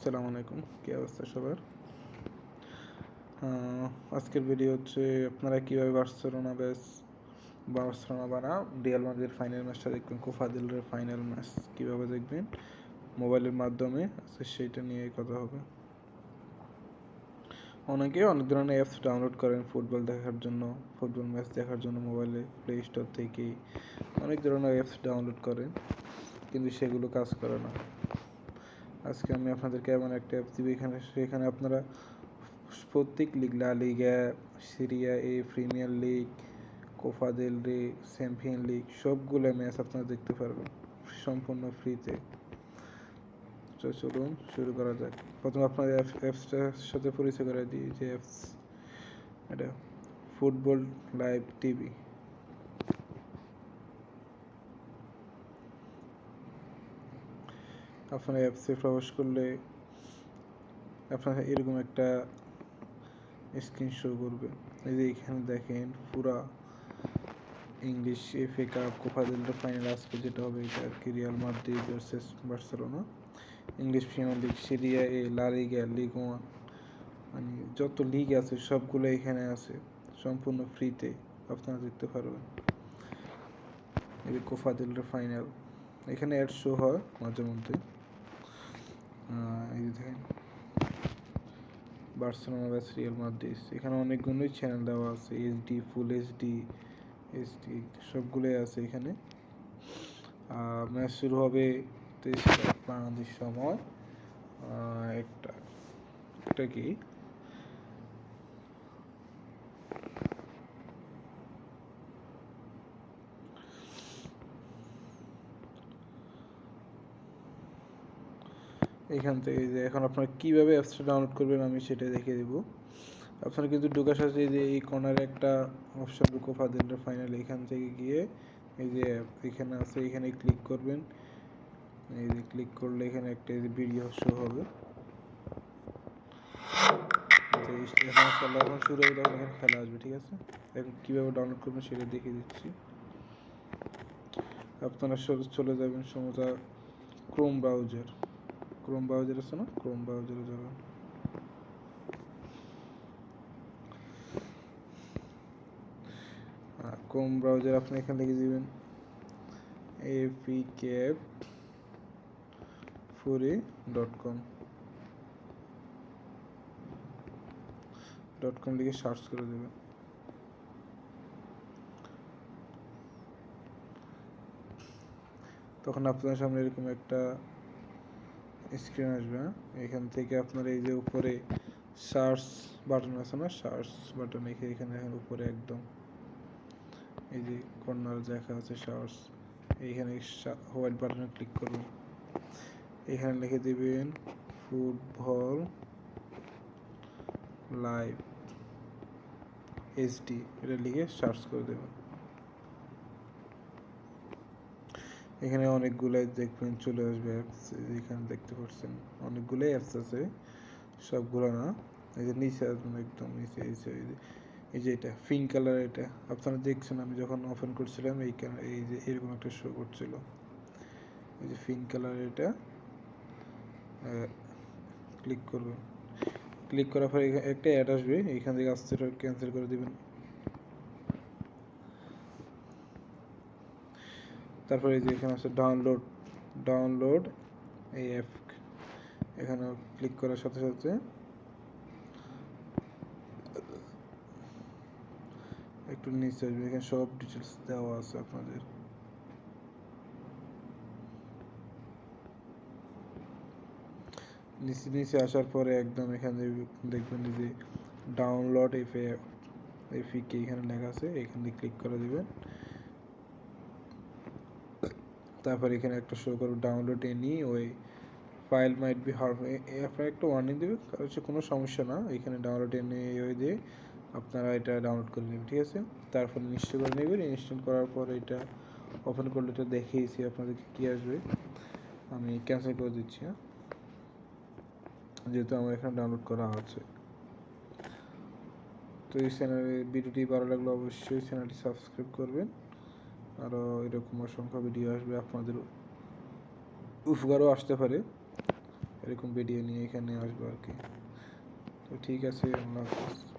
আসসালামু আলাইকুম, কী অবস্থা সবার? আজকের ভিডিও হচ্ছে আপনারা কীভাবে বার্সেলোনা বানাম রিয়াল মাদ্রিদের ফাইনাল ম্যাচটা দেখবেন। কোপা দেল রের ফাইনাল ম্যাচ কীভাবে দেখবেন মোবাইলের মাধ্যমে, আজকে সেইটা নিয়ে কথা হবে। অনেকে অনেক ধরনের অ্যাপস ডাউনলোড করেন ফুটবল ম্যাচ দেখার জন্য মোবাইলে প্লে স্টোর থেকে অনেক ধরনের অ্যাপস ডাউনলোড করেন, কিন্তু সেগুলো কাজ করে না। আজকে আমি আপনাদেরকে এমন একটা অ্যাপ দিব, সেখানে আপনারা প্রত্যেক লিগ, লা লিগা, Serie A, premier league, Copa del রে, চ্যাম্পিয়ন লিগ সবগুলো ম্যাচ আপনারা দেখতে পারবেন সম্পূর্ণ ফ্রিতে। তো চলুন শুরু করা যাক। প্রথমে আপনার অ্যাপসটার সাথে পরিচয় করে দিই। যে অ্যাপস, এটা ফুটবল লাইভ টিভি। আপনার অ্যাপসে প্রবেশ করলে আপনার এরকম একটা স্ক্রিন শো করবে। এই যে এখানে দেখেন পুরা English FA cup, Copa del Rey final আজকে যেটা হবে এটা আর কি, Real Madrid versus Barcelona. English Premier League, Serie A, La Liga, league one, মানে যত লিগ আছে সবগুলো এখানে আছে সম্পূর্ণ ফ্রিতে, আপনারা দেখতে পারবেন। এই যে কোপা দেল রে ফাইনাল, এখানে অ্যাড শো হয় মাঝে মধ্যে। এই যে দেখেন বার্সেলোনা ভার্সেস রিয়াল মাদ্রিদ, এখানে অনেকগুলোই চ্যানেল দেওয়া আছে, এইচডি, ফুল এইচডি, সবগুলোই আছে এখানে। ম্যাচ শুরু হবে 23 বাংলাদেশ সময় একটা কি এখান থেকে যে এখন আপনারা কীভাবে অ্যাপসটা ডাউনলোড করবেন আমি সেটা দেখিয়ে দেবো। আপনারা কিন্তু ঢোকার সাথে যে এই কর্নারে একটা option, Copa del Rey final, এখান থেকে গিয়ে এই যে এখানে আছে, এখানে ক্লিক করবেন। এই যে ক্লিক করলে এখানে একটা ভিডিও শো হবে। খেলা এখন শুরু হবে, তখন এখানে খেলা আসবে, ঠিক আছে? এখন কীভাবে ডাউনলোড করবেন সেটা দেখিয়ে দিচ্ছি। আপনারা চলে যাবেন সোজা ক্রোম ব্রাউজার আছে না, ক্রোম ব্রাউজারে যাবেন। ক্রোম ব্রাউজার আপনি এখানে লিখে দিবেন apcap4a.com লিখে সার্চ করে দেবেন। তখন আপনার সামনে এরকম একটা স্ক্রিন আসবে। এখান থেকে আপনার এই যে উপরে সার্চ বাটন আছে না, সার্চ বাটন এখানে উপরে একদম এই যে কর্নার দেখা আছে সার্চ, এইখানে হোয়াইট বাটনে ক্লিক করবেন। এখানে লিখে দিবেন ফুটবল লাইভ এইচডি, এটা লিখে সার্চ করে দেবেন। এখানে অনেকগুলাই দেখবেন চলে আসবে অ্যাপস, এখানে দেখতে পাচ্ছেন অনেকগুলোই অ্যাপস আছে, সবগুলো না। এই যে নিচে আসবেন, একদম নিচে এই যে এটা পিঙ্ক কালার, এটা আপনারা দেখছেন আমি যখন ওপেন করছিলাম এই যে এরকম একটা শো করছিল। এই যে পিঙ্ক কালার, এটা ক্লিক করবেন। ক্লিক করার পরে একটা অ্যাড আসবে, এইখান থেকে আস্তে ক্যান্সেল করে দেবেন। তারপরে এই যে এখানে আছে ডাউনলোড এই অ্যাপ, এখানে ক্লিক করার সাথে সাথে একটু নিচে আসবে, এখানে সব ডিটেলস দেওয়া আছে আপনাদের। নিচে আসার পরে একদম এখানে দেখবেন যে ডাউনলোড এপিকে এখানে লেখা আছে, এখানে ক্লিক করে দিবেন। তারপর এখানে একটা শো করবে ডাউনলোড এনি ওই ফাইল মাইট বি হার্ম, আপনার একটা ওয়ার্নিং দেবে, হচ্ছে কোনো সমস্যা না, এখানে ডাউনলোড এনি ওই দিয়ে আপনারা এটা ডাউনলোড করে নেবেন, ঠিক আছে? তারপর ইনস্টল করে নেবেন। ইনস্টল করার পর এটা ওপেন করলে এটা দেখিয়েছি আপনাদেরকে কী আসবে। আমি ক্যান্সেল করে দিচ্ছি, যেহেতু আমার এখানে ডাউনলোড করা আছে। তো এই চ্যানেলে ভিডিওটি ভালো লাগলে অবশ্যই চ্যানেলটি সাবস্ক্রাইব করবেন। আরও এরকম অসংখ্য ভিডিও আসবে, আপনাদের উপকারও আসতে পারে এরকম ভিডিও নিয়ে এখানে আসবো আর কি। তো ঠিক আছে, আল্লাহ হাফেজ।